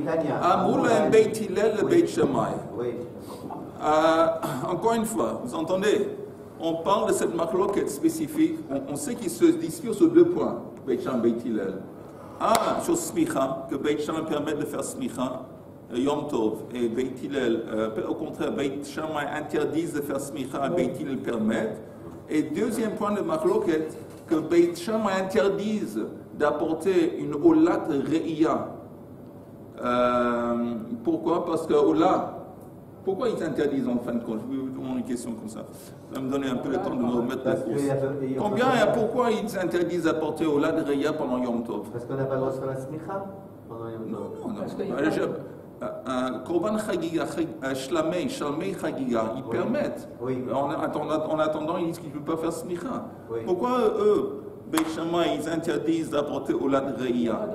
Amrou lahem Beit Hillel Beit Shammai. Encore une fois, vous entendez, on parle de cette marloquette spécifique, on sait qu'il se dispute sur deux points, Beit Shammai, Beit Hillel. Un, sur Smicha, que Beit Shammai permet de faire Smicha, Yom Tov, et Beit Hillel, au contraire, Beit Shammai interdisent de faire Smicha, Beit Hillel permettent. Et deuxième point de marloquette, que Beit Shammai interdisent d'apporter une Olat Re'iyah. Pourquoi? Parce que Ola, pourquoi ils interdisent en fin de compte? Je vais vous demander une question comme ça. Ça va me donner un peu le temps de me remettre la course. Combien et pourquoi ils interdisent d'apporter Ola Re'iyah pendant Yom Tov? Parce qu'on n'a pas le droit de faire la smicha pendant Yom Tov. Non. Korban Chagiga, Shalmei Chagiga, ils permettent. Oui. En attendant, ils disent qu'ils ne peuvent pas faire Smicha. Oui. Pourquoi eux, Beit Shammai, ils interdisent d'apporter Olad Re'iyah?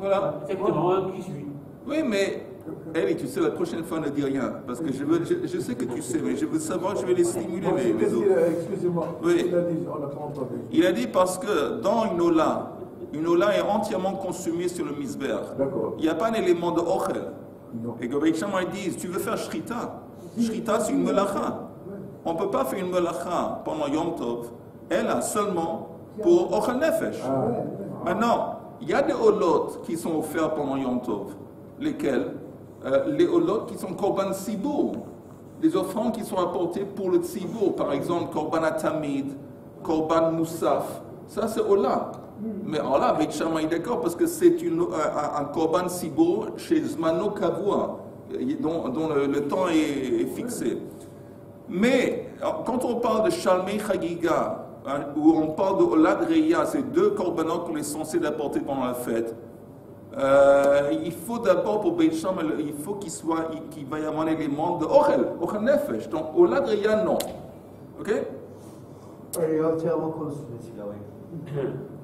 Voilà. Exactement, un qui suit. Oui, mais, Eli, tu sais, la prochaine fois, ne dis rien. Parce que je sais que tu sais, mais je veux savoir, je vais les stimuler, les autres. Excusez-moi, oui. Il a dit, on n'a pas entendu. Il a dit parce que dans une Ola est entièrement consumée sur le misber. Il n'y a pas un élément de ochel. Et que Beit Shammai disent, tu veux faire shrita. Shrita, c'est une melacha. On ne peut pas faire une melacha pendant Yom Tov. Elle a seulement pour ochel nefesh. Maintenant, il y a des olot qui sont offerts pendant Yom Tov. Lesquels? Les olot qui sont korban sibour. Les offrandes qui sont apportées pour le sibour. Par exemple, korban atamid, korban moussaf. Ça, c'est ola. Mais alors là, Beit Shammai est d'accord parce que c'est un korban sibour chez Zmano Kavua, dont le temps est fixé. Mais quand on parle de Shalmei Chagiga, où on parle de Olad Re'iyah, c'est deux korbanot qu'on est censé apporter pendant la fête, il faut d'abord pour Beit Shammai, il faut qu'il va y avoir un élément de Ochel Nefesh. Donc Olad Re'iyah, non. Ok? Il est entièrement consumé celui-là, oui.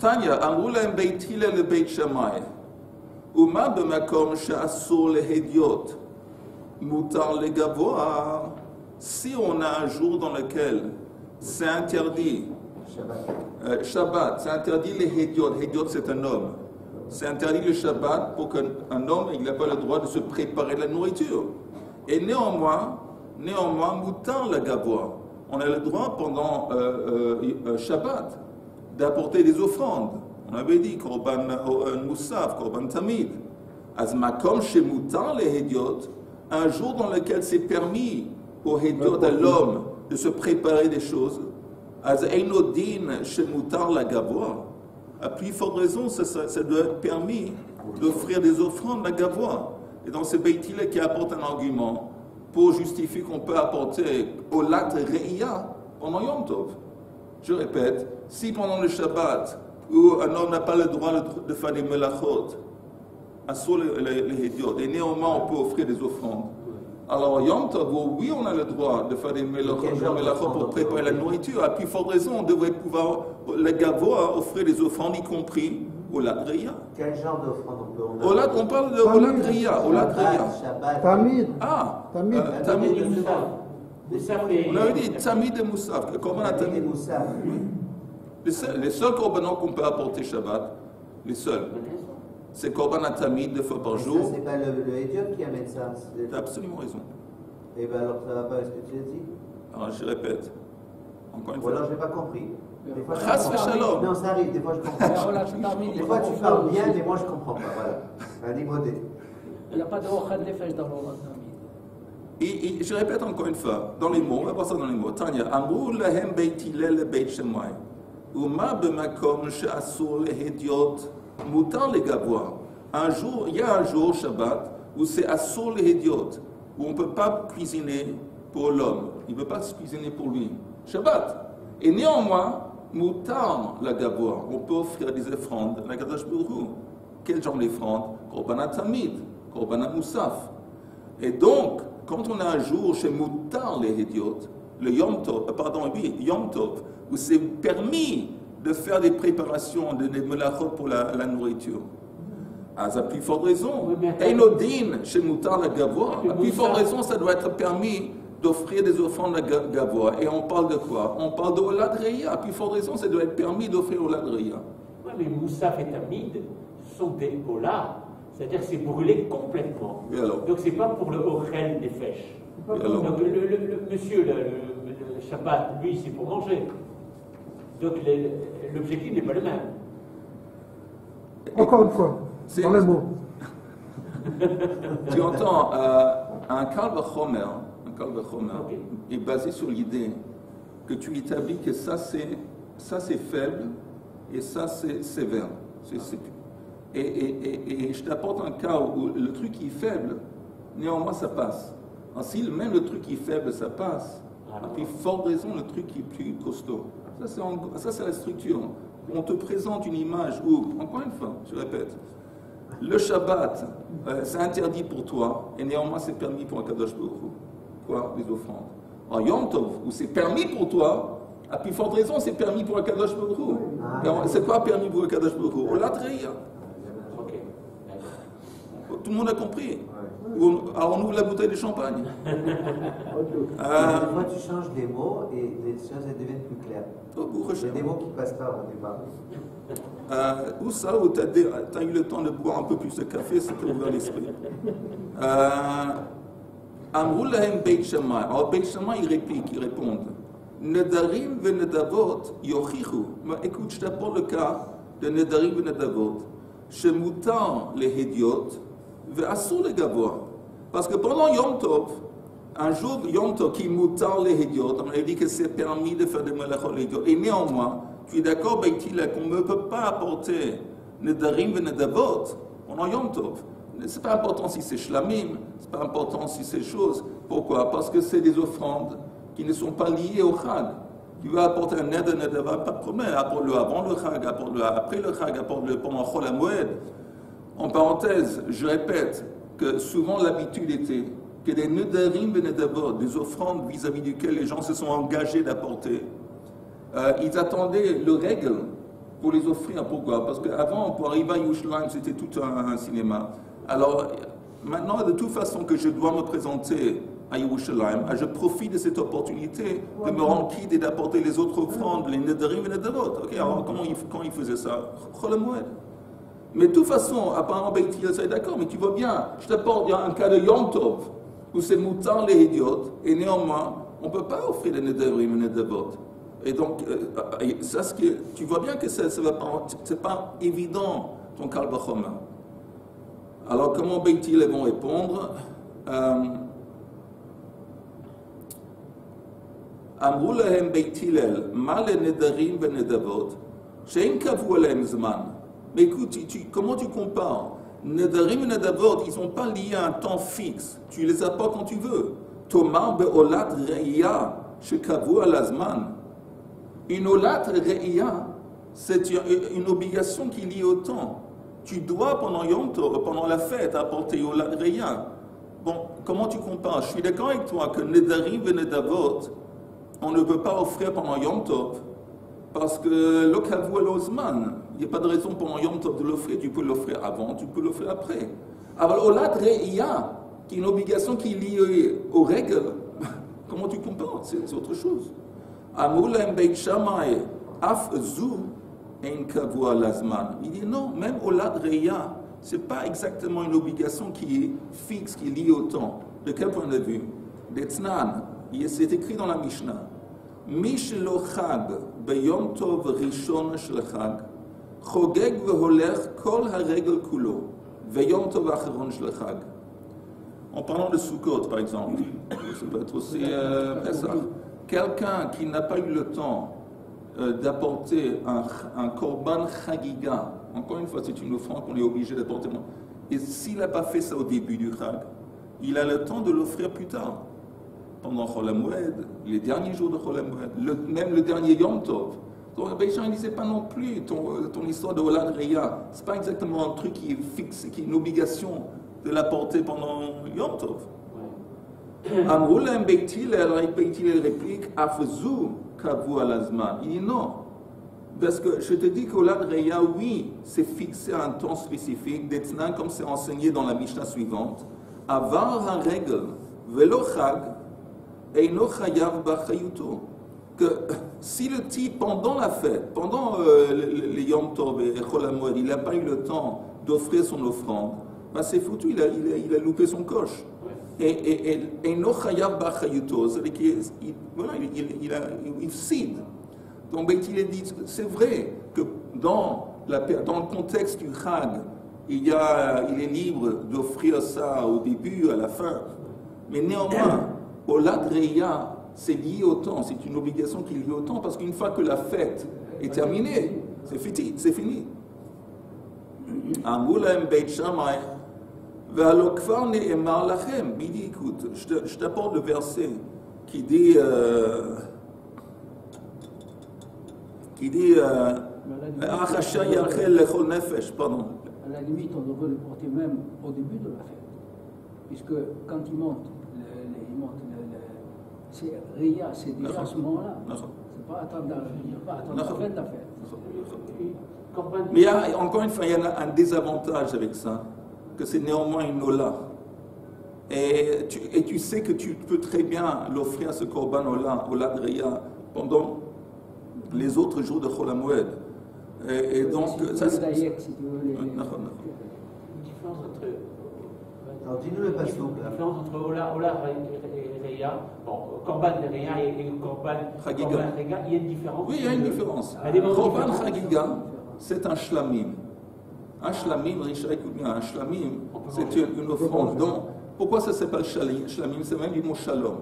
Tanya, אמרו להם בית הלל לבית שמאי, ומה במקום שאסור להדיוט, מותר לגבוה, si on a un jour dans lequel c'est interdit, Shabbat, c'est interdit les hédiot, hédiot c'est un homme, c'est interdit le Shabbat pour qu'un homme il n'a pas le droit de se préparer de la nourriture. Et néanmoins, moutar la gavoa, on a le droit pendant Shabbat d'apporter des offrandes. On avait dit korban moussaf, korban tamid. Az makom chez moutar les hédiot, un jour dans lequel c'est permis au hédiot à l'homme de se préparer des choses. Az einodin chez moutar la gavoa. À plus forte raison, ça doit être permis d'offrir des offrandes à gavoa. Et dans ce Beit Hillel qui apporte un argument pour justifier qu'on peut apporter Olat Re'iyah pendant Yom Tov. Je répète, si pendant le Shabbat, où un homme n'a pas le droit de faire des melachot, assur les hédiot, et néanmoins on peut offrir des offrandes. Alors Yom Tov, oui on a le droit de faire des melachot pour préparer la nourriture, à plus forte raison on devrait pouvoir, la gavoa, offrir des offrandes, y compris Olad Re'iyah. Quel genre d'offrande on peut on parle de Olad Re'iyah. Tamid. Tamid. On avait dit Tamid et Moussaf. Korban Tamid. Les seuls korbanons qu'on peut apporter Shabbat, les seuls, c'est Korban Tamid 2 fois par jour. Ça, c'est pas le hédiot qui amène ça. Tu as absolument raison. Et bien alors ça va pas avec ce que tu as dit? Alors je répète, encore une fois. Ou alors je n'ai pas compris. Chas v'shalom. Non, ça arrive, des fois je comprends. Des fois tu parles bien, mais moi je comprends pas. Voilà. Un démodé. Il n'y a pas de ochel nefesh dans l'Olat Tamid. Et je répète encore une fois, dans les mots, on va voir ça dans les mots. Tanya, Amrou lahem Beit Hillel Beit Shammai, Uma b'makom she'asur lehediot, mutar legavoa. Il y a un jour, Shabbat, où c'est asur lehediot, où on ne peut pas cuisiner pour l'homme. Il ne peut pas se cuisiner pour lui. Shabbat. Et néanmoins, mutar la gavoa. On peut offrir des offrandes à la Kadosh Baruch Hu. Quel genre d'offrande? Korban Tamid, Korban Moussaf. Et donc, quand on a un jour chez Moutar les Hédiot, le Yom Tov, Yom Tov, où c'est permis de faire des préparations, des melachot pour la nourriture. À plus forte raison, Einodin chez Moutar la Gavoa, à plus forte raison, ça doit être permis d'offrir des offrandes à Gavoa. Et on parle de quoi? On parle de Olad Re'iyah. À plus forte raison, ça doit être permis d'offrir Olad Re'iyah. Oui, mais Moussaf et Tamid sont des Ola, c'est-à-dire que c'est brûlé complètement. Donc c'est pas pour le Ochel Nefesh. Donc le monsieur, le Shabbat, lui, c'est pour manger. Donc l'objectif n'est pas le même. Encore une fois, dans les mots. Tu entends, un Kal Vachomer est basé sur l'idée que tu établis que ça c'est faible et ça c'est sévère. Et je t'apporte un cas où le truc qui est faible, néanmoins ça passe. Si même le truc qui est faible ça passe, puis fort raison le truc qui est plus costaud. Ça c'est la structure. On te présente une image où, encore une fois, je répète, le Shabbat, c'est interdit pour toi, et néanmoins c'est permis pour un Kadosh Baruch Hu. Quoi? Les offrandes. En Yom Tov, où c'est permis pour toi, à plus forte raison, c'est permis pour un Kadosh Baruch Hu. C'est quoi permis pour un Kadosh Baruch Hu? Olat Reya. Tout le monde a compris. Alors on ouvre la bouteille de champagne. Des fois tu changes des mots et les choses deviennent plus claires. Il y a des mots qui ne passent pas au départ. Où ça, où tu as eu le temps de boire un peu plus de café, ça peut ouvrir l'esprit. Amrou lahem Beit Shammai. Alors Beit Shammai, ils répondent. Nedarim ve nedavot yochichu. Écoute, je t'apporte le cas de Nedarim ve nedavot. Shemutar le hediot ve asur le gavoa. Parce que pendant Yom Tov, un jour Yom Tov qui mutar le hediot, on a dit que c'est permis de faire des melachot le hediot. Et néanmoins, tu es d'accord, Beit Hillel, qu'on ne peut pas apporter Nedarim ve nedavot pendant Yom Tov. C'est pas important si c'est shlamim, c'est pas important si c'est choses. Pourquoi? Parce que c'est des offrandes qui ne sont pas liées au chag. Tu vas apporter un neder, pas de problème. Apporte-le avant le chag, apporte-le après le chag, apporte-le pendant Chol HaMoed. En parenthèse, je répète que souvent l'habitude était que des nedarim et nedavot, des offrandes vis-à-vis duquel les gens se sont engagés d'apporter, ils attendaient le règle pour les offrir. Pourquoi? Parce qu'avant, pour arriver à Yerushalayim, c'était tout un cinéma. Alors, maintenant, de toute façon que je dois me présenter à Yerushalayim, je profite de cette opportunité de me rendre quitte et d'apporter les autres offrandes, les nedarim et nedavot. Ok, alors comment il faisait ça? Chol HaMoed. Mais de toute façon, apparemment, Beit Hillel, c'est d'accord, mais tu vois bien, je t'apporte, il y a un cas de Yom Tov, où c'est mutar les idiotes, et néanmoins, on ne peut pas offrir les nedarim et nedavot. Et donc, ça, tu vois bien que ce n'est pas évident, ton Kal Vachomer. Alors, comment Beit Hillel vont répondre? Amrou lahem Beit Hillel, ma le nedarim ve nedavot, she'en kavu alahem zman. Mais écoute, comment tu compares? Nedarim et nedavot, ils ne sont pas liés à un temps fixe. Tu les apportes quand tu veux. Tomar be'olat re'iyah, she'kavu alazman. Une olat re'iyah, c'est une obligation qui est liée au temps. Tu dois, pendant Yom Tov, pendant la fête, apporter olat re'iyah. Bon, comment tu compares? Je suis d'accord avec toi que nedarim et nedavot, on ne peut pas offrir pendant Yom Tov, parce que le kavu al-ozman, il n'y a pas de raison pendant Yom Tov de l'offrir. Tu peux l'offrir avant, tu peux l'offrir après. Alors, olat re'iyah, qui est une obligation qui est liée aux règles, comment tu compares? C'est autre chose. Amrou lahem Beit Shammai, af zu ein kavu al-azman. Il dit non, même olat re'iyah, ce n'est pas exactement une obligation qui est fixe, qui est liée au temps. De quel point de vue? D'Etznan, c'est écrit dans la Mishnah. Mi shelo chag beyom tov rishon shel chag, chogeg veholech kol haregel kulo, veyom tov acharon shel chag. En parlant de Sukkot, par exemple, ça peut être aussi Pesach. Quelqu'un qui n'a pas eu le temps d'apporter un korban chagiga, encore une fois, c'est une offrande qu'on est obligé d'apporter. Et s'il n'a pas fait ça au début du chag, il a le temps de l'offrir plus tard. Pendant Chol HaMoed, les derniers jours de Chol HaMoed, même le dernier Yom Tov. Donc, Beit Shammai ne disait pas non plus ton histoire de Olat Re'iyah. Ce n'est pas exactement un truc qui est fixe, qui est une obligation de l'apporter pendant Yom Tov. Amrou lahem Beit Hillel, avec Beit Hillel réplique, Afzu kavu alazman. Il dit non. Parce que je te dis qu'Olat Re'iyah, oui, c'est fixé à un temps spécifique, d'Etznan, comme c'est enseigné dans la Mishnah suivante. Avar ha-regel, velo chag, Eino chayav b'chayuto, que si le type, pendant la fête, pendant les Yom Tov et Chol HaMoed, il n'a pas eu le temps d'offrir son offrande, ben c'est foutu, il a loupé son coche. Et no chayav b'achayuto, c'est-à-dire qu'il cède. Donc il est dit, c'est vrai que dans le contexte du Chag, il est libre d'offrir ça au début, à la fin. Mais néanmoins, au Ladreya, c'est lié au temps, c'est une obligation qui est liée au temps, parce qu'une fois que la fête est terminée, c'est fini. Amulaim Beit Shammai, Ve'alokvar ne'emar lachem. Il dit, écoute, je t'apporte le verset qui dit Achasha yarchel lechol nefesh, pardon. À la limite, on devrait le porter même au début de la fête. Puisque quand il monte, c'est Réa, c'est déjà à ce moment-là. C'est pas attendre la fin de la fête. Mais encore une fois, il y a un désavantage avec ça, que c'est néanmoins une Ola. Et tu sais que tu peux très bien l'offrir à ce Korban Ola de Réa, pendant les autres jours de Chol HaMoed. Et donc, ça c'est... Une différence entre... Alors dis-nous le passage. La différence entre Ola et Réa, bon, Korban Réa et Korban Chagiga, il y a une différence. Oui, il y a une différence. Korban Chagiga, c'est un shlamim. Un shlamim, Richard, écoute bien, un shlamim, c'est une offrande. Donc, pourquoi ça s'appelle shlamim? C'est même du mot shalom.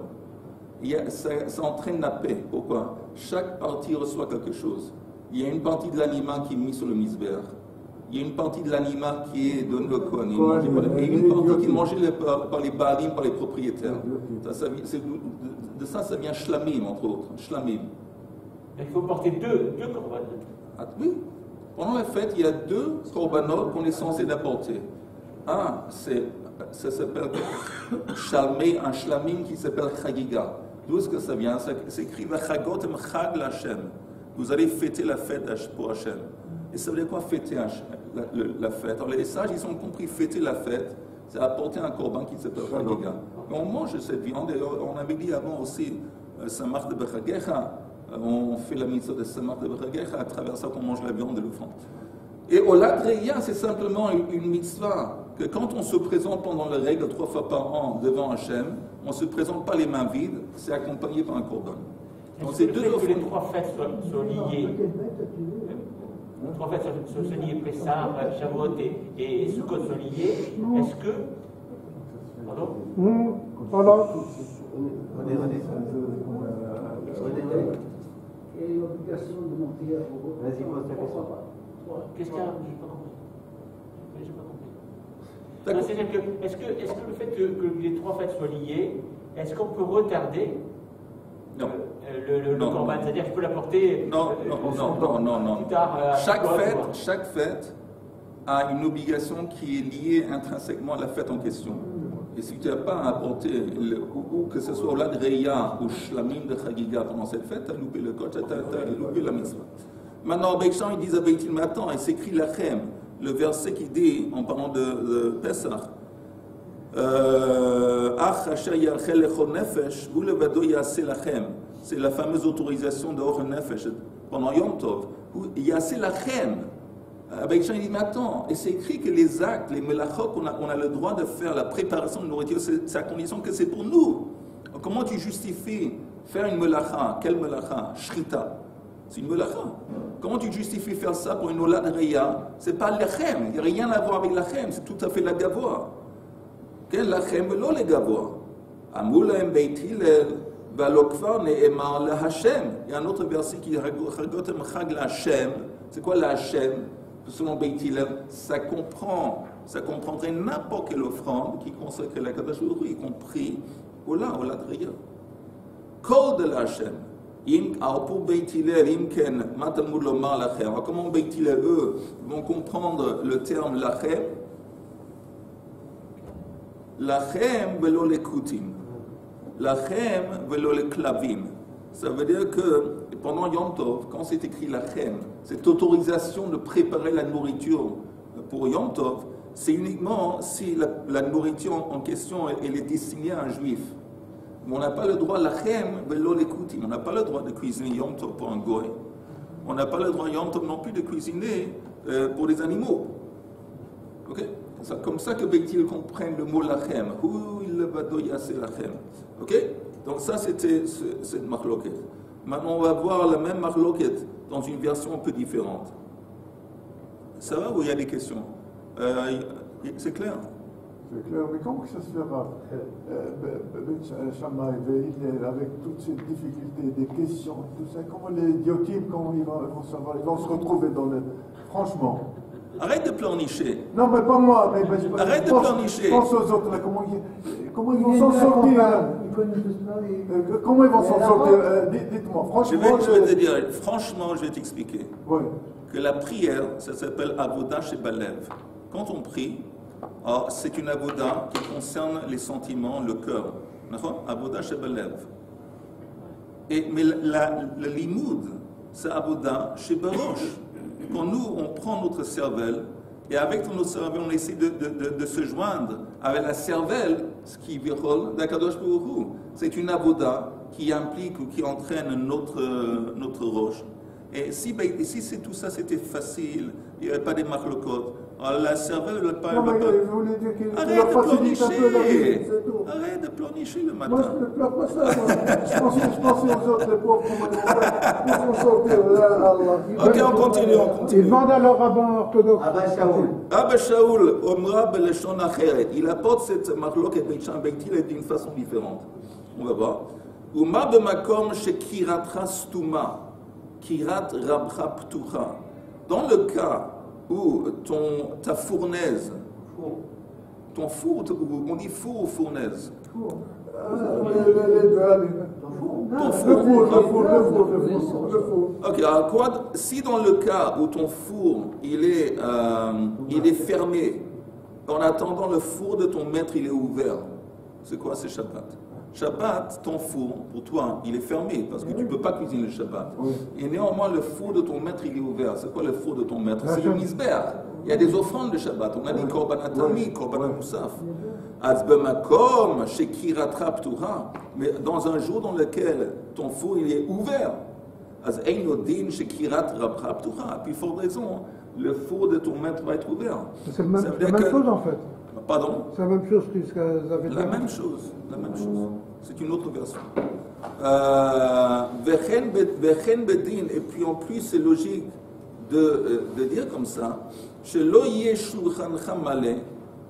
Ça entraîne la paix. Pourquoi? Chaque partie reçoit quelque chose. Il y a une partie de l'anima qui est mise sur le misbéach. Il y a une partie de l'anima qui est donnée au Kohanim. Et une partie qui est mangée par les Baalim, par les propriétaires. De ça vient shlamim, entre autres. Shlamim. Il faut porter deux korbanos. Ah, oui. Pendant la fête, il y a 2 korbanot qu'on est censé d'apporter. Un, ça s'appelle un shlamim qui s'appelle chagiga. D'où est-ce que ça vient? C'est écrit Vachagotem Chag l'Hashem. Vous allez fêter la fête pour Hachem. Et ça veut dire quoi fêter la fête? Alors les sages, ils ont compris fêter la fête, c'est apporter un korban qui s'appelle chagiga. On mange cette viande, et on avait dit avant aussi, Samach de Bechagecha, on fait la mitzvah de Samach de Bechagecha, à travers ça qu'on mange la viande de l'offrande. Et au Ladreya, c'est simplement une mitzvah, que quand on se présente pendant les règles 3 fois par an devant Hachem, on ne se présente pas les mains vides, c'est accompagné par un korban. Donc c'est deux offrandes. Que les 3 fêtes soient liées. Les 3 fêtes sont liées, Pessah, Shavuot et Sukkot sont liées. Est-ce que... Pardon? Alors, Et l'obligation de monter au... Vas-y, pose ta question. Qu'est-ce qu'il y a? Je n'ai pas compris. C'est-à-dire que, est-ce que le fait que les 3 fêtes soient liées, est-ce qu'on peut retarder le korban? C'est-à-dire que je peux l'apporter non. Plus tard. Chaque fête a une obligation qui est liée intrinsèquement à la fête en question. Et si tu n'as pas apporté, ou que ce soit au Ladreya ou Shlamim de Chagiga pendant cette fête, tu as loupé le coach, tu as loupé la mitzvah. Maintenant, Beit Shammai, ils disent à Beit Hillel, mais attends, il s'écrit Lachem, le verset qui dit, en parlant de Pesach, c'est la fameuse autorisation de Or Nefesh pendant Yom Tov. Yaseh Lachem. Beit Shammai dit, mais attends, et c'est écrit que les actes, les melachot, on a le droit de faire la préparation de nourriture, c'est à condition que c'est pour nous. Comment tu justifies faire une melacha? Quelle melacha? Shrita. C'est une melacha. Comment tu justifies faire ça pour une olad reya? C'est pas l'achem, il n'y a rien à voir avec l'achem, c'est tout à fait la gavoa. Quel l'achem, non le gavoa. Amulaim Beit Hillel, Valokvar ne'emar la Hashem. Il y a un autre verset qui dit Chagotem Chag la Hashem. C'est quoi la Hashem? Selon Beit Hillel, ça comprendrait n'importe quelle offrande qui consacrait la Kadosh Baruch Hu, y compris olad reya. Kol de la Hashem. Alors pour Beit Hillel, Imken, Matalmud Lomar Lachem. Alors comment Beit Hillel, eux, vont comprendre le terme Lachem? Lachem velo lekutim. Lachem velo leklavim. Ça veut dire que pendant Yom Tov, quand c'est écrit Lachem, cette autorisation de préparer la nourriture pour Yom Tov, c'est uniquement si la nourriture en question elle est destinée à un juif. Mais on n'a pas le droit, lachem, velo l'écoutim. On n'a pas le droit de cuisiner Yom Tov pour un goy. On n'a pas le droit Yom Tov non plus de cuisiner pour les animaux. Ok? C'est comme ça que Beit-Il comprennent le mot lachem. Où il va doyasser lachem. Ok? Donc ça, c'était cette marloquette. Maintenant, on va voir la même marloquette dans une version un peu différente. Ça va ou il y a des questions? C'est clair? C'est clair, mais comment que ça se fera? Shammai, avec toutes ces difficultés, des questions, tout ça, comment les diotimes, comment ils vont savoir, ils vont se retrouver dans le... Franchement. Arrête de pleurnicher. Non, mais pas moi. Mais arrête de pleurnicher. Pense aux autres, là, comment ils vont s'en sortir? Comment ils vont s'en sortir? Dites-moi, franchement. Je vais te dire, franchement, je vais t'expliquer. Ouais. Que la prière, ça s'appelle Avoda Shebalev. Quand on prie, c'est une Avoda qui concerne les sentiments, le cœur. D'accord? Avoda Shebalev. Mais le limoud, c'est Avoda Shebarosh. Quand nous, on prend notre cervelle, et avec notre cervelle, on essaie de se joindre avec la cervelle, ce qui virole d'Akadosh Baruch Hu. C'est une avoda qui implique ou qui entraîne notre roche. Et si c'est tout ça, c'était facile, il n'y avait pas des marlocotes, la cervelle ne va pas... Arrête de pleurnicher! Arrête de pleurnicher le matin. Moi, je ne pleure pas ça, moi. Je pensais aux autres, les pauvres, comment ils vont sortir là, Allah. Ok, on continue. Il demande à leur rabbin orthodoxe. Abba Shaul, Omra Beleshon Acheret. Il apporte cette marloquette Beit-Il d'une façon différente. On va voir. Uma b'makom shekirat rastuma, kirat rabcha ptucha. Dans le cas où ta fournaise, ton four, on dit four ou fournaise? Le four. Ok, alors si dans le cas où ton four il est fermé, en attendant le four de ton maître il est ouvert, c'est quoi? C'est Shabbat. Shabbat, ton four, pour toi, il est fermé parce que tu ne peux pas cuisiner le Shabbat. Oui. Et néanmoins, le four de ton maître, il est ouvert. C'est quoi le four de ton maître? C'est le misber. Il y a des offrandes de Shabbat. On a dit Korban Atami, Korban Moussaf. Azbemakom, Shekirat Raptura. Mais dans un jour dans lequel ton four, il est ouvert. Az Einodin, Shekirat Raptura. Puis, fort raison, le four de ton maître va être ouvert. C'est la même chose en fait. Pardon? C'est la même chose que ce qu'elles avaient dit. La même chose. C'est une autre version. Vechen bedin, et puis en plus c'est logique de dire comme ça, shelo yeh shulchan chamale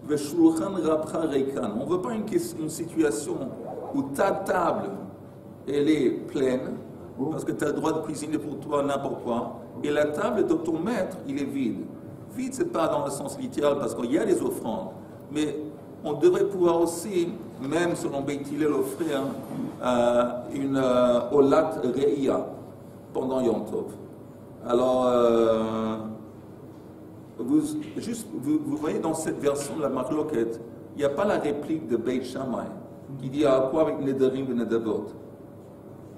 ve shulchan rabcha reikan. On ne veut pas une situation où ta table elle est pleine, parce que tu as le droit de cuisiner pour toi n'importe quoi, et la table de ton maître il est vide. Vide, c'est pas dans le sens littéral parce qu'il y a des offrandes. Mais on devrait pouvoir aussi, même selon Beit-Il, offrir une olat re'ia pendant Yom Tov. Alors, vous voyez dans cette version de la marloquette, il n'y a pas la réplique de Beit Shammai qui dit à quoi avec Nedarim et Nedavot.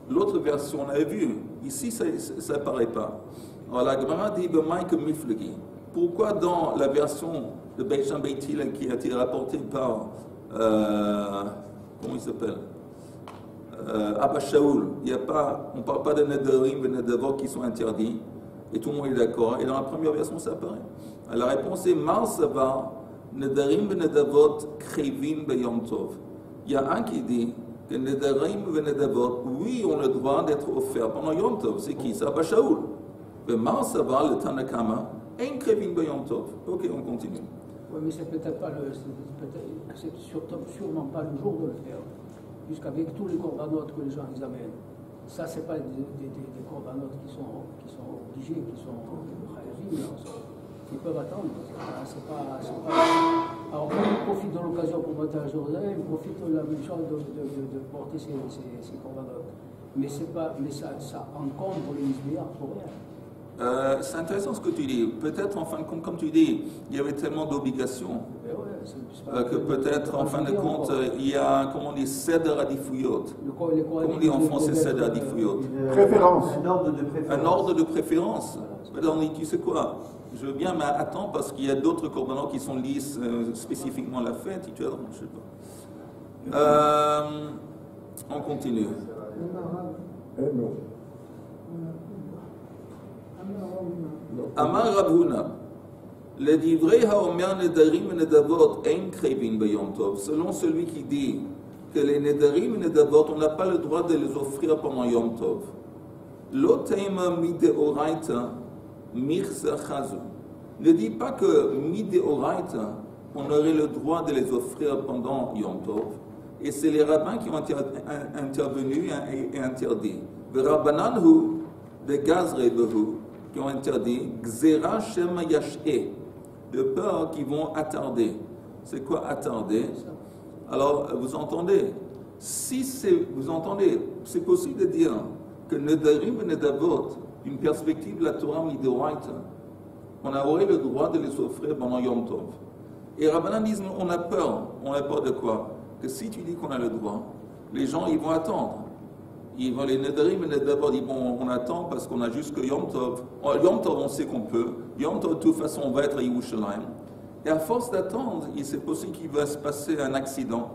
L'autre version, on avait vu, ici ça n'apparaît pas. Alors la Gemara dit B'maïk miflegi. Pourquoi dans la version de Beit-Il qui a été rapportée par, comment il s'appelle, Abba Shaul, on ne parle pas de Nedarim et Nedavot qui sont interdits, et tout le monde est d'accord, et dans la première version ça apparaît. La réponse est Mar Savar, Nedarim et Nedavot krevim beyom tov. Il y a un qui dit que Nedarim et Nedavot, oui, ont le droit d'être offerts pendant Yom Tov. C'est qui? C'est Abba Shaul. Mais Mar Savar, le Tanakama, un krevim beyom tov. Ok, on continue. Oui, mais c'est peut-être pas c'est sûrement pas le jour de le faire, puisqu'avec tous les corbanotes que les gens ils amènent, ça c'est pas des corbanotes qui sont obligés, qui sont khayavim, ils peuvent attendre. C'est pas. Alors on profite de l'occasion pour monter à Jérusalem, on profite de la même chose de porter ces corbanotes. Mais ça encombre les misbéars pour rien. C'est intéressant ce que tu dis. Peut-être en fin de compte, comme tu dis, il y avait tellement d'obligations que peut-être en fin de compte, il y a, comment on dit, Seder Adifuyot. Comment on dit en français Seder Adifuyot? Préférence. Un ordre de préférence. Alors, tu sais quoi? Je veux bien, mais attends, parce qu'il y a d'autres corbanotes qui sont lisses spécifiquement à la fête. Tu as, je sais pas. On continue. Amar Rav Huna, le divrei haomer nedarim et nedavot ein krevin beyom tov, selon celui qui dit que les nedarim et nedavot, on n'a pas le droit de les offrir pendant Yom Tov. Lo teima mideoraita mirza chazu. Ne dit pas que mideoraita, on aurait le droit de les offrir pendant Yom Tov. Et c'est les rabbins qui ont intervenu et interdit. V'rabbanan hu de gazre behu, qui ont interdit gzera shema yash'e, de peur qu'ils vont attarder. C'est quoi attarder? Alors, vous entendez, c'est possible de dire que nedarim et nedavot, d'une perspective de la Torah midoraita, on aurait le droit de les offrir pendant Yom Tov. Et Rabbanan disent, on a peur de quoi? Que si tu dis qu'on a le droit, les gens, ils vont attendre. Ils vont les nedarim et nedavot, ils disent, bon, on attend parce qu'on a juste que Yom Tov. Yom Tov, on sait qu'on peut. Yom Tov, de toute façon, on va être à Yerushalayim. Et à force d'attendre, c'est possible qu'il va se passer un accident,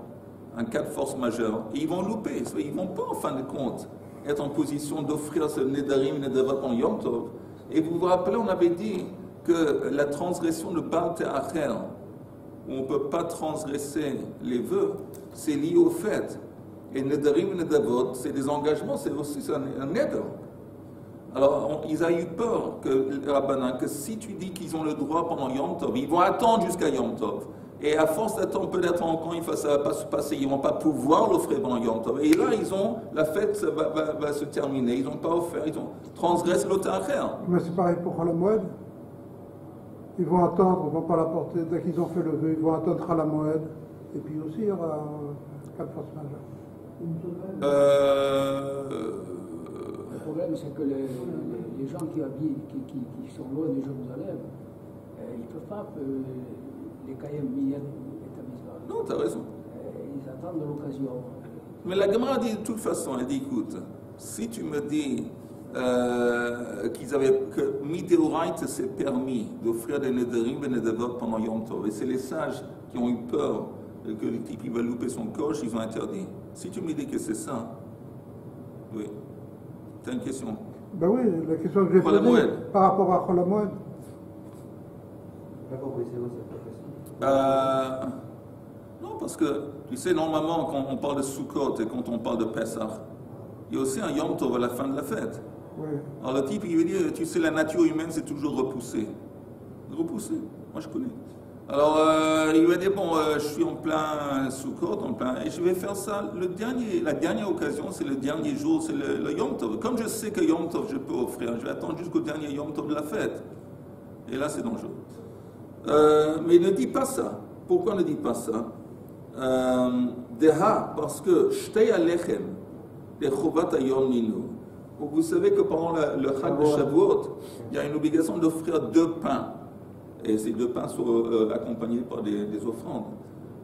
un cas de force majeure, et ils vont louper. Ils ne vont pas, en fin de compte, être en position d'offrir ce nedarim et nedavot en Yom Tov. Et vous vous rappelez, on avait dit que la transgression de Baal Te'acher, où on ne peut pas transgresser les vœux, c'est lié au fait. Et nedarim et nedavot, c'est des engagements, c'est aussi un neder. Alors, ils ont eu peur, que si tu dis qu'ils ont le droit pendant Yom Tov, ils vont attendre jusqu'à Yom Tov. Et à force d'attendre, peut-être encore une fois, ça ne va pas se passer, ils ne vont pas pouvoir l'offrir pendant Yom Tov. Et là, la fête va se terminer, ils n'ont pas offert, ils ont transgressé l'Otacher. Mais c'est pareil pour Halamoed. Ils vont attendre, on ne va pas l'apporter. Dès qu'ils ont fait le vœu, ils vont attendre Halamoed. Et puis aussi, il y aura un cas de force majeure. Le problème, c'est que les gens qui sont loin de Jérusalem, ils ne peuvent pas les Kayem Miyad établissement. Non, tu as raison. Ils attendent l'occasion. Mais la Gemara dit de toute façon, elle dit, écoute, si tu me dis que Mideoraita s'est permis d'offrir des nedarim et nedavot pendant Yom Tov, et c'est les sages qui ont eu peur que le type il va louper son coche, ils ont interdit. Si tu me dis que c'est ça, oui. Tu as une question? Ben oui, la question que j'ai posée par rapport à Halamoed. Pas compris, c'est où cette question? Non, parce que, tu sais, normalement, quand on parle de Sukkot et quand on parle de Pesach, il y a aussi un Yom Tov à la fin de la fête. Oui. Alors le type, il veut dire, tu sais, la nature humaine, c'est toujours repoussé. Repoussé, moi je connais. Alors, il va dire, bon, je suis en plein Sukkot, et je vais faire ça. La dernière occasion, c'est le dernier jour, c'est le Yom Tov. Comme je sais que Yom Tov, je peux offrir, je vais attendre jusqu'au dernier Yom Tov de la fête. Et là, c'est dangereux. Mais ne dis pas ça. Pourquoi ne dis pas ça? Deha, parce que Shtei Alechem, les Chovat Ayom Ninu. Vous savez que pendant le Chag de Shavuot, il y a une obligation d'offrir 2 pains. Et ces 2 pains sont accompagnés par des offrandes.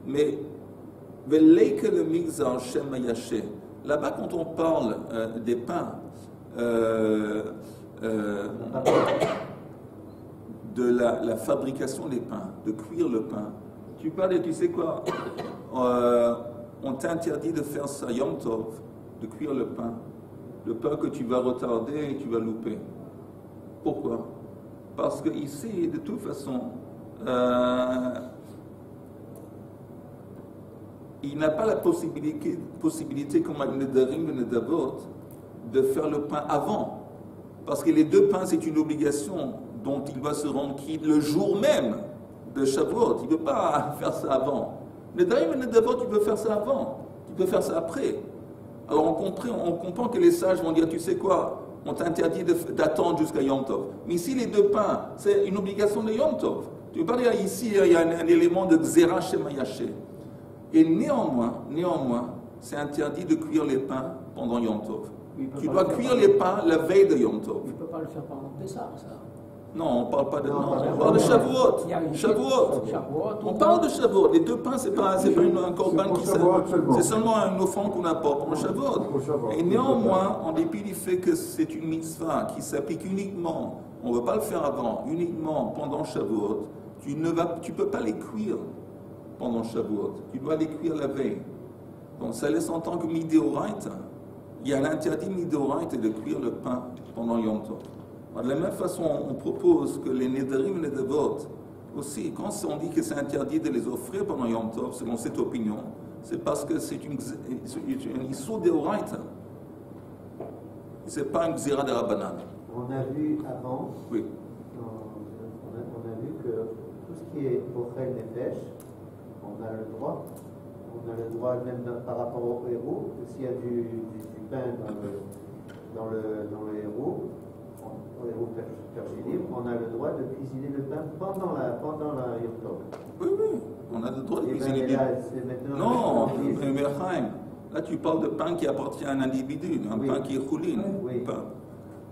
Mais, Veleike le Migzar Shem Yaché. Là-bas, quand on parle des pains, de la fabrication des pains, de cuire le pain, tu parles et tu sais quoi? On t'interdit de faire ça, Yom Tov, de cuire le pain que tu vas retarder et tu vas louper. Pourquoi? Parce que ici, de toute façon, il n'a pas la possibilité comme avec Nedarim et Nedavot, de faire le pain avant. Parce que les 2 pains, c'est une obligation dont il va se rendre quitte le jour même de Shavuot. Il ne peut pas faire ça avant. Nedarim et Nedavot, tu peux faire ça avant. Tu peux faire ça après. Alors on comprend que les sages vont dire, tu sais quoi, on t'interdit d'attendre jusqu'à Yom Tov. Mais ici, les 2 pains, c'est une obligation de Yom Tov. Tu veux pas dire, ici, il y a un élément de Gzera Shema Yaché. Et néanmoins, c'est interdit de cuire les pains pendant Yom Tov. Tu dois cuire les pains la veille de Yom Tov. Tu ne peux pas le faire pendant Pessah, ça. Non, on ne parle pas de... on parle de Shavuot. On parle de Shavuot. Les 2 pains, ce n'est pas un korban qui sert. C'est seulement une offrande qu'on apporte pour Shavuot. Et néanmoins, en dépit du fait que c'est une mitzvah qui s'applique uniquement, on ne va pas le faire avant, uniquement pendant Shavuot, tu ne peux pas les cuire pendant Shavuot. Tu dois les cuire la veille. Donc ça laisse entendre que midéoraita, il y a l'interdit midéoraita de cuire le pain pendant Yom Tov. De la même façon, on propose que les Nedarim et les Nedavot, aussi, quand on dit que c'est interdit de les offrir pendant Yom Tov, selon cette opinion, c'est parce que c'est une issue d'Eoraita. Ce n'est pas une Xira de Rabbanan. On a vu avant, oui. On a vu que tout ce qui est Ochel Nefesh, on a le droit. On a le droit, même par rapport au héros, s'il y a du pain dans le héros, au héros pergélibre, on a le droit de cuisiner le pain pendant la Yom Tov. Oui, on a le droit de cuisiner le pain. Non, mais Chaim, là tu parles de pain qui appartient à un individu, un pain qui est choulin. Oui.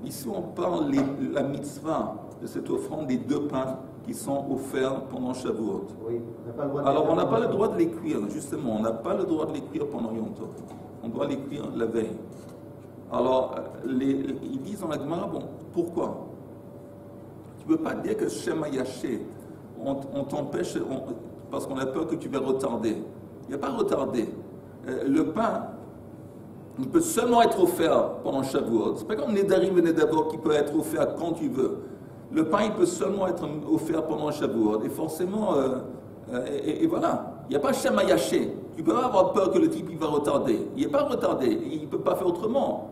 Ici on parle de la mitzvah de cette offrande des 2 pains qui sont offerts pendant Shavuot. Oui, alors on n'a pas le droit de les cuire, justement, on n'a pas le droit de les cuire pendant Yom Tov. On doit les cuire la veille. Alors, ils disent dans la Gemara, bon, pourquoi? Tu ne peux pas dire que Shema Yaché, on t'empêche, parce qu'on a peur que tu vas retarder. Il n'y a pas retardé. Le pain, il peut seulement être offert pendant Shavuot. Ce n'est pas comme Nedarim et Nedavot qui peut être offert quand tu veux. Le pain, il peut seulement être offert pendant Shavuot. Et forcément, et voilà. Il n'y a pas Shema Yaché. Tu ne peux pas avoir peur que le type il va retarder. Il n'est pas retardé. Il ne peut pas faire autrement.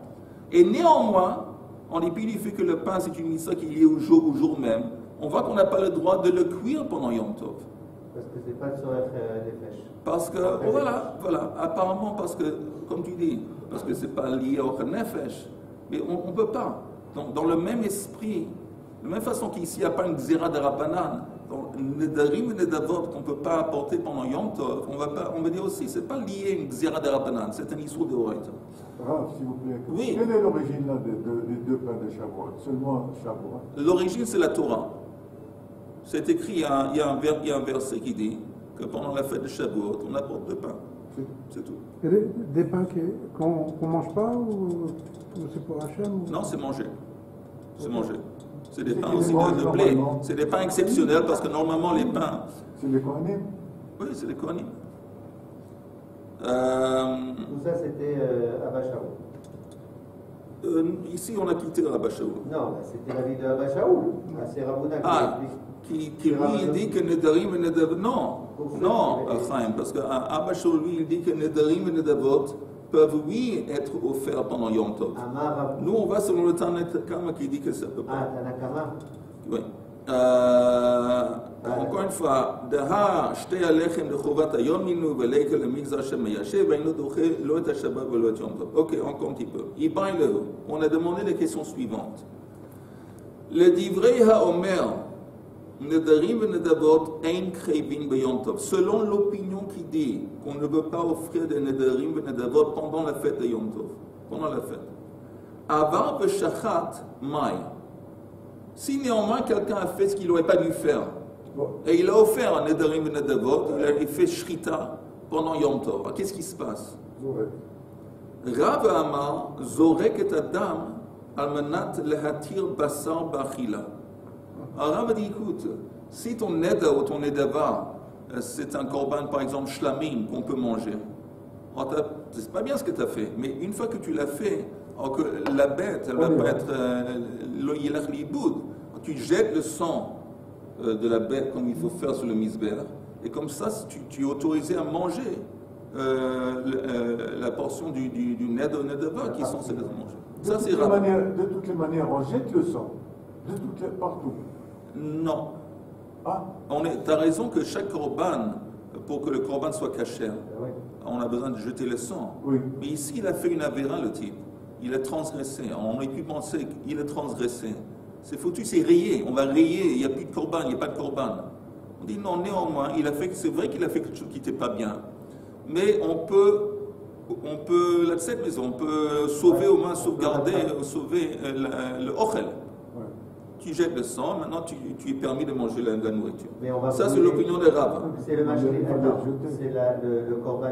Et néanmoins, en dépit du fait que le pain, c'est une mitzvah qui est liée au jour même, on voit qu'on n'a pas le droit de le cuire pendant Yom Tov. Parce que c'est pas le sourire des pêches. Parce que, voilà, apparemment, parce que, comme tu dis, parce que c'est pas lié au Nefesh, mais on ne peut pas. Donc, dans le même esprit, de la même façon qu'ici, il n'y a pas une Xera de Rabbanan, dans Nedarim et Nedavot qu'on ne peut pas apporter pendant Yom Tov, on va dire aussi, ce n'est pas lié à une Xera de Rabbanan, c'est un issue de Horaïta. Rav, s'il vous plaît, oui. Quelle est l'origine là, des 2 pains de Shavuot? Seulement Shavuot? L'origine, c'est la Torah. C'est écrit, il y a un verset qui dit que pendant la fête de Shavuot, on apporte 2 pains. C'est tout. Et des pains qu'on ne mange pas ou c'est pour Hachem? Non, c'est mangé. C'est mangé. C'est des pains aussi de blé. C'est des pains exceptionnels parce que normalement les pains... C'est les Kohanim? Oui, c'est les Kohanim. Tout ça, c'était Abba Shaul. Ici, on a quitté Abba Shaul. Non, c'était la vie de Abba Shaul. C'est Rabouna qui lui il dit que Nedarim et Nedavot... Non, Chaim, parce que Abba Shaul, lui, il dit que Nedarim et Nedavot peuvent, oui, être offerts pendant Yom Tov. Nous, on va selon le Tanakama qui dit que ça ne peut pas. Ah, Tanakama? Oui. Encore une fois, Daha shte alechem de chovat hayom inu veleika le migzar shemeyashe veinu doche lo et ha-shabbat velo et Yom Tov. Ok, encore un petit peu. On a demandé les questions suivantes. Le divrei ha-omer nedarim ve nedavot ein krevin beyom tov. Selon l'opinion qui dit qu'on ne veut pas offrir des nedarim ve nedavot pendant la fête de Yom Tov, pendant la fête. Avar v'shachat mai. Si néanmoins quelqu'un a fait ce qu'il n'aurait pas dû faire, et il a offert un nedarim ve nedavot, il fait shrita pendant Yom Tov, alors qu'est-ce qui se passe? Rav Amar zorek et adam al manat lehatir basar b'achila. Alors Rav dit, écoute, si ton neda ou ton nedava, c'est un korban par exemple shlamim qu'on peut manger, c'est pas bien ce que tu as fait, mais une fois que tu l'as fait, alors que la bête, elle va pas être lo yelach liboud, tu jettes le sang de la bête comme il faut faire sur le misber, et comme ça tu es autorisé à manger la portion du ned ou nedava qui sont censés manger. Ça c'est Rav. De toutes les manières, on jette le sang, partout. Non. Ah. Tu as raison que chaque korban, pour que le korban soit caché, on a besoin de jeter le sang. Oui. Mais ici, il a fait une avéra, le type. Il a transgressé. On aurait pu penser qu'il a transgressé. C'est foutu, c'est rayé. On va rayer, il n'y a plus de korban, il n'y a pas de korban. On dit non, néanmoins, c'est vrai qu'il a fait quelque chose qui n'était pas bien. Mais on peut sauver au moins, sauvegarder, sauver le ochel. Tu jettes le sang, maintenant tu es permis de manger la nourriture. Ça, c'est l'opinion des Rav. C'est le mashlim, c'est le korban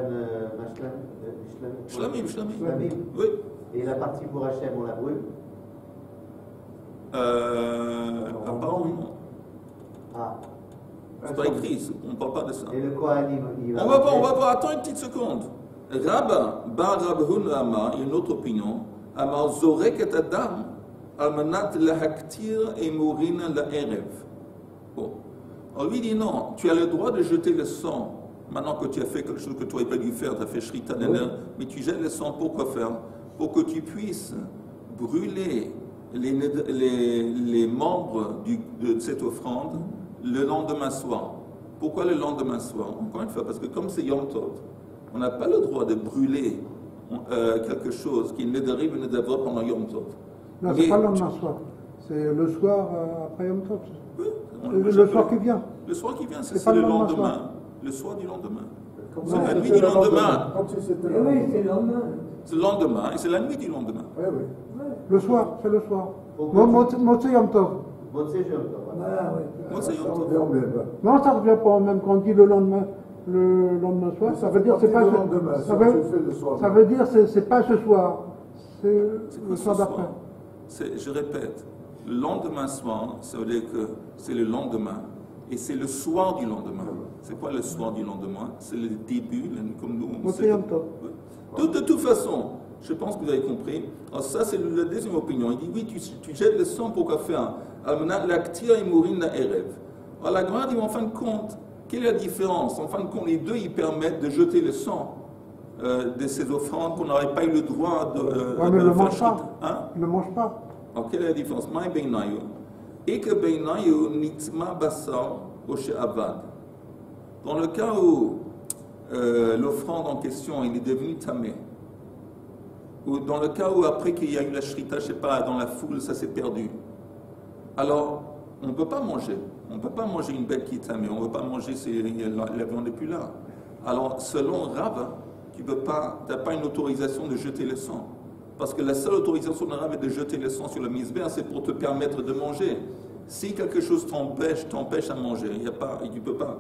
shlamim. Shlamim. Oui. Et la partie pour Hachem, on la brûle? Apparemment, non. Ah. C'est pas écrit, on ne parle pas de ça. Et le Kohanim, on va voir, attends une petite seconde. Rabba, Bar Rab Huna Amar, une autre opinion, Amar Zorek et Adam, Almanat lahaktir et mourina la erev. Bon. On lui dit non, tu as le droit de jeter le sang. Maintenant que tu as fait quelque chose que tu n'aurais pas dû faire, tu as fait shrita mais tu jettes le sang, pourquoi faire? Pour que tu puisses brûler les membres de cette offrande le lendemain soir. Pourquoi le lendemain soir? Encore une fois, parce que comme c'est Yom Tov, on n'a pas le droit de brûler quelque chose qui ne dérive ne d'abord pendant Yom Tov. Non, c'est pas le lendemain soir, c'est le soir après Yom Tov. Oui, le soir qui vient. Le soir qui vient, c'est le lendemain. Soir. Le soir du lendemain. C'est la nuit du lendemain. Oui, c'est le lendemain. C'est le lendemain et c'est la nuit du lendemain. Oui, oui. Le soir, c'est le soir. Motzei Yom Tov. Motzei Yom Tov. Voilà, oui. Motzei Yom Tov. Non, ça ne revient pas même quand on dit le lendemain soir. Ça veut dire c'est pas ça veut dire c'est pas ce soir. C'est le soir d'après. Je répète, le lendemain soir, ça veut dire que c'est le lendemain et c'est le soir du lendemain. C'est quoi le soir du lendemain? C'est le début, comme nous. De toute façon, je pense que vous avez compris. Alors ça, c'est la deuxième opinion. Il dit oui, tu jettes le sang, pourquoi faire? Alors la Gemara dit, en fin de compte, quelle est la différence? En fin de compte, les deux, ils permettent de jeter le sang de ces offrandes qu'on n'aurait pas eu le droit de mais le mange faire. Pas. Il ne mange pas. Alors, quelle est la différence? Maï beinayu. Et que beinayu nitma basar oshe avad. Dans le cas où l'offrande en question, il est devenu tamé, ou dans le cas où après qu'il y a eu la shrita, je ne sais pas, dans la foule, ça s'est perdu, alors on ne peut pas manger. On ne peut pas manger une bête qui est tamée. On ne peut pas manger la viande n'est plus là. Alors, selon Rav, tu n'as pas une autorisation de jeter le sang. Parce que la seule autorisation de Rav est de jeter le sang sur le misber, c'est pour te permettre de manger. Si quelque chose t'empêche à manger, tu ne peux pas.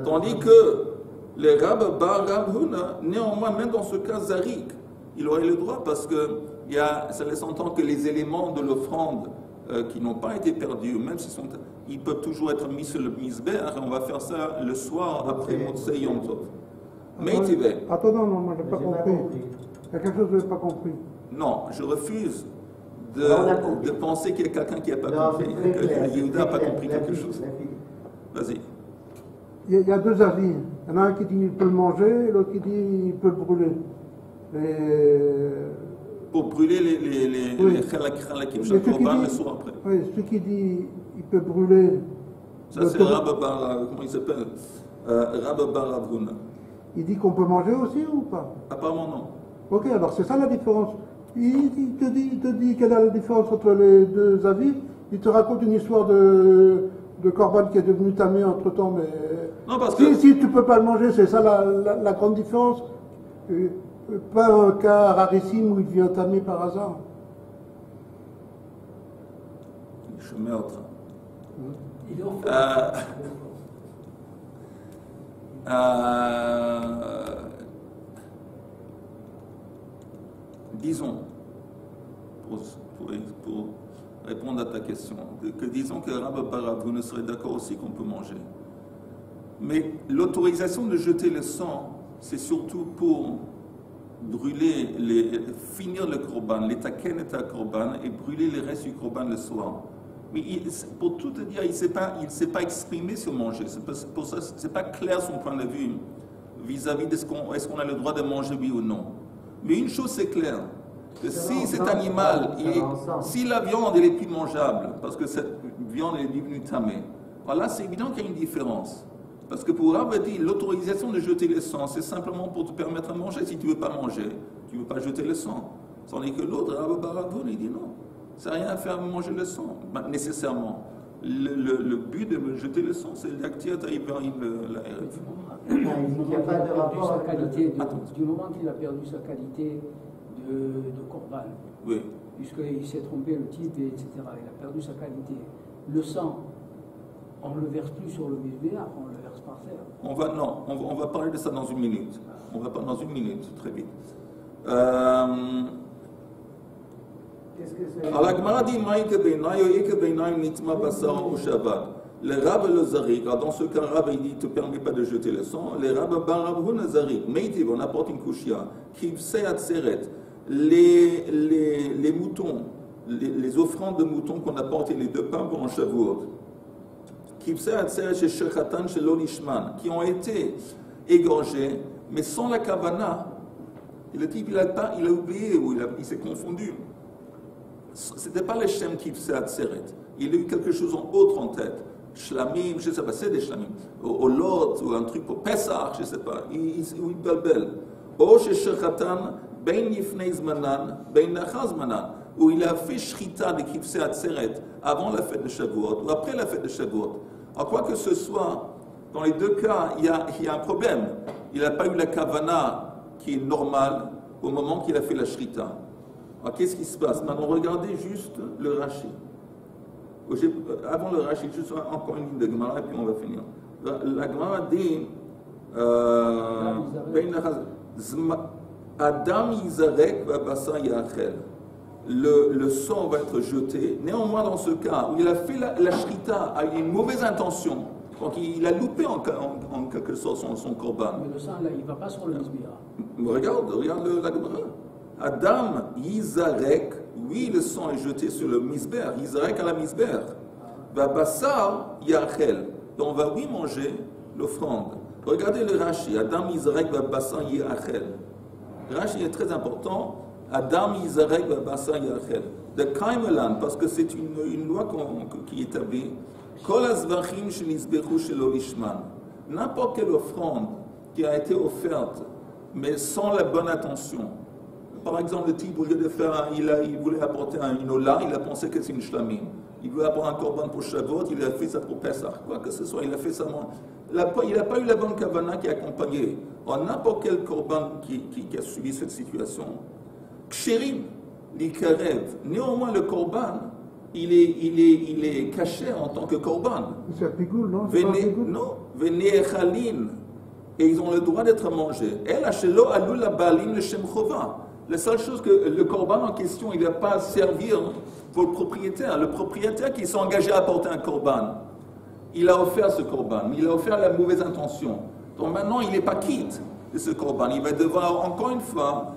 Tandis que les Rav, Bar Rav Huna, néanmoins, même dans ce cas, Zarik, il aurait le droit parce que ça laisse entendre que les éléments de l'offrande qui n'ont pas été perdus, même s'ils ils peuvent toujours être mis sur le misber, on va faire ça le soir après Motzei Yom Tov. Mais attends, non, moi je n'ai pas compris. Il y a quelque chose que je n'ai pas compris. Non, je refuse de penser qu'il y a quelqu'un qui n'a pas compris, que Yehuda n'a pas compris quelque chose. Vas-y. Il y a deux avis. Il y en a un qui dit qu'il peut le manger, et l'autre qui dit qu'il peut le brûler. Pour brûler les chalakim shel korban le soir après. Oui, celui qui dit qu'il peut brûler. Ça c'est Rabba Bar, comment il s'appelle? Rabba Bar Rav Huna. Il dit qu'on peut manger aussi ou pas? Apparemment non. Ok, alors c'est ça la différence. Il te dit quelle est la différence entre les deux avis. Il te raconte une histoire de korban qui est devenu tamé entre temps, mais non, parce si tu peux pas le manger, c'est ça la grande différence. Pas un cas rarissime où il devient tamé par hasard. Je mets autre. Disons, pour répondre à ta question, disons que Rabba Bar Rav Huna serait d'accord aussi qu'on peut manger. Mais l'autorisation de jeter le sang, c'est surtout pour brûler, finir le korban, les taken et ta korban, et brûler les restes du korban le soir. Mais pour tout te dire, il ne s'est pas exprimé sur manger. Pour ça, ce n'est pas clair son point de vue vis-à-vis de est-ce qu'on a le droit de manger, oui ou non. Mais une chose c'est clair, que si cet animal, si la viande elle est plus mangeable, parce que cette viande est devenue tamée, voilà, c'est évident qu'il y a une différence. Parce que pour Rav dit, l'autorisation de jeter le sang, c'est simplement pour te permettre de manger. Si tu ne veux pas manger, tu ne veux pas jeter le sang. Tandis que l'autre, Rav Bar Rav Huna, il dit non, ça n'a rien à faire manger le sang, nécessairement. Le but de jeter le sang, c'est l'actiat à Ibrahim la RF. Il n'a pas de rapport avec sa qualité, du moment qu'il a perdu sa qualité de korban. Oui. Puisqu'il s'est trompé le type, etc. Il a perdu sa qualité. Le sang, on ne le verse plus sur le misbéach, on le verse par terre. On va parler de ça dans une minute. On va parler dans une minute, très vite. Alors la Gemara dit, les rabbins le zarik, dans ce cas, le rabbin il dit, ne te permet pas de jeter le sang. Les rabbins barabhun le zarik, meitiv, on apporte une kushia, kivsei atzeret, les moutons, les offrandes de moutons qu'on apporte et les 2 pains pendant Shavuot, kivsei atzeret chez shechatan chez l'olishman, qui ont été égorgés, mais sans la kavana. Et le type, il a oublié ou il s'est confondu. Ce n'était pas les Shem kivsei atzeret. Il a eu quelque chose autre en tête. Shlamim, je ne sais pas, c'est des shlamim. Au lot, ou un truc pour Pesach, je ne sais pas. Il balbel. O shechatan, ben yifnei zmanan, ben nachar zmanan. Où il a fait shrita de kivsei atzeret avant la fête de Shavuot ou après la fête de Shavuot. En quoi que ce soit, dans les 2 cas, il y a un problème. Il n'a pas eu la kavana qui est normale au moment qu'il a fait la shrita. Alors qu'est-ce qui se passe? Maintenant, regardez juste le Rashi. Avant le Rashi, juste encore une ligne de Gemara et puis on va finir. La Gemara dit Adam Yizarek Babasa Yachel. Le sang va être jeté. Néanmoins, dans ce cas où il a fait la shrita avec une mauvaise intention, donc il a loupé en quelque sorte son korban. Mais le sang, là, il ne va pas sur le misbéa. Regarde la Gemara. Adam Yizarek, oui, le sang est jeté sur le misber, Yizarek à la misber. Babassar Yachel. Donc on va oui manger l'offrande. Regardez le Rashi. Adam Yizarek Babassar Yachel. Le Rashi est très important. Adam Yizarek Babassar Yachel. De Kaimelan, parce que c'est une loi qui établit. Kol azvachim shenizbechu shelo lishman. N'importe quelle offrande qui a été offerte, mais sans la bonne intention. Par exemple, le type, au lieu de faire, il voulait apporter une ola, il a pensé que c'est une shlamim. Il voulait apporter un korban pour Shavuot, il a fait ça pour Pesach. Quoi que ce soit, il a fait ça. Il n'a pas eu la bonne kavana qui a accompagné. En n'importe quel korban qui a subi cette situation, ksherim, l'ikarev, néanmoins le korban, il est caché en tant que korban. C'est un pigoul, non? Non, venéchalin. Et ils ont le droit d'être mangés. El hachelo alou la balim le shem chova. La seule chose que le korban en question, il ne va pas servir pour le propriétaire. Le propriétaire qui s'est engagé à apporter un korban, il a offert ce korban, mais il a offert la mauvaise intention. Donc maintenant, il n'est pas quitte de ce korban. Il va devoir encore une fois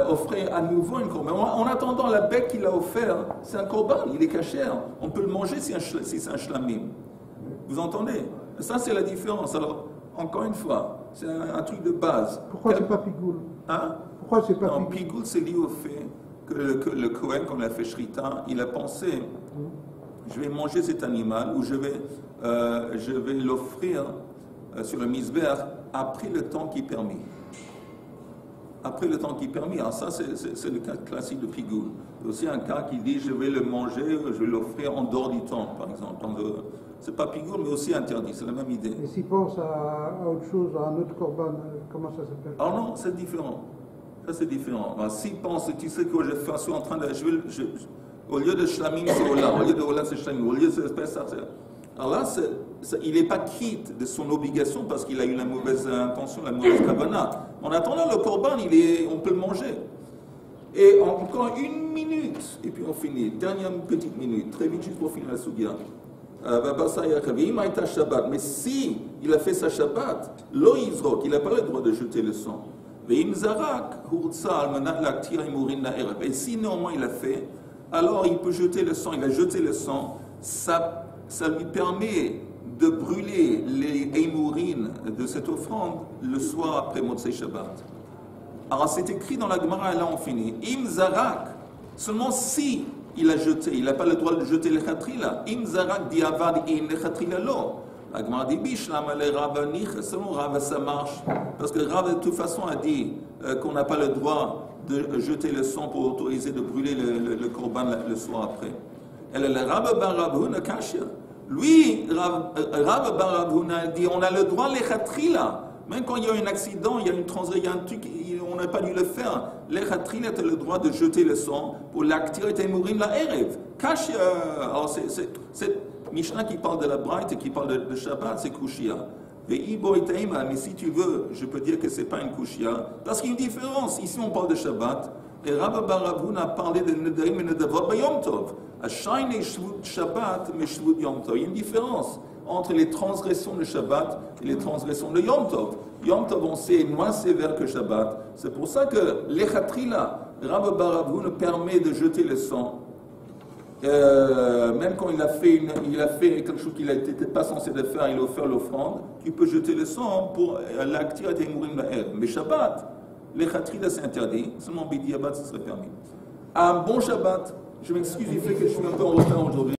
offrir à nouveau une korban. En attendant, la bec qu'il a offert, c'est un korban, il est caché. On peut le manger si c'est un shlamim. Vous entendez? Ça, c'est la différence. Alors, encore une fois, c'est un truc de base. Pourquoi c'est pas pigoul? Hein? Pourquoi c'est pas pigoul? Non, pigoul, c'est lié au fait que le Kohen, comme l'a fait Shrita, il a pensé, je vais manger cet animal ou je vais l'offrir sur le misber après le temps qui est permis. Après le temps qui est permis. Alors ça, c'est le cas classique de pigoul. Il y a aussi un cas qui dit, je vais le manger, je vais l'offrir en dehors du temps, par exemple. C'est pas pigoul, mais aussi interdit, c'est la même idée. Et s'il pense à autre chose, à un autre korban, comment ça s'appelle? Ah non, c'est différent. Ça, c'est différent. Alors, s'il pense, tu sais que je suis en train de... au lieu de shlamim, c'est ola. Au lieu de ola, c'est shlamim. Au lieu de pesach, c'est... Alors là, il n'est pas quitte de son obligation parce qu'il a eu la mauvaise intention, la mauvaise kavana. En attendant, le korban, on peut le manger. Et encore 1 minute, et puis on finit. Dernière petite minute, très vite, juste pour finir la sugia. Mais si il a fait sa Shabbat, lo yizrok, il n'a pas le droit de jeter le sang. Et si néanmoins il a fait, alors il peut jeter le sang. Il a jeté le sang, ça lui permet de brûler les émourines de cette offrande le soir après Motzei Shabbat. Alors c'est écrit dans la Gemara, et là on finit. Im zarak, seulement si il a jeté, il n'a pas le droit de jeter le khatrila. Im zarak diavad in le khatrila lo. La Gemara dit bishlam le Rav nich, selon Rav ça marche, parce que Rav de toute façon a dit qu'on n'a pas le droit de jeter le sang pour autoriser de brûler le korban le soir après. Et le Rav bar Rav Huna kashia. Lui, Rav bar Rav Huna dit on a le droit le khatrila. Même quand il y a un accident, il y a une transgression, il y a un truc, on n'a pas dû le faire. L'Echatril a le droit de jeter le sang pour l'actir et mourir la Erev. Kashia, alors c'est Mishnah qui parle de la Braït et qui parle de Shabbat, c'est Kushia. Mais si tu veux, je peux dire que ce n'est pas une Kushia, parce qu'il y a une différence. Ici, on parle de Shabbat, et Rav bar Rav Huna a parlé de Nedarim et Nedavot Yom Tov. Shabbat, mais Yom Tov. Il y a une différence. entre les transgressions de Shabbat et les transgressions de Yom Tov. Yom Tov, on sait, est moins sévère que Shabbat. C'est pour ça que l'Echatrila, Rav Baravou, nous permet de jeter le sang. Même quand il a fait quelque chose qu'il n'était pas censé de faire, il a offert l'offrande, il peut jeter le sang pour l'actir et mourir ma'er. Mais Shabbat, l'Echatrila c'est interdit, seulement B'diabat ce serait permis. Un bon Shabbat, je m'excuse, il fait que je suis un peu en retard aujourd'hui.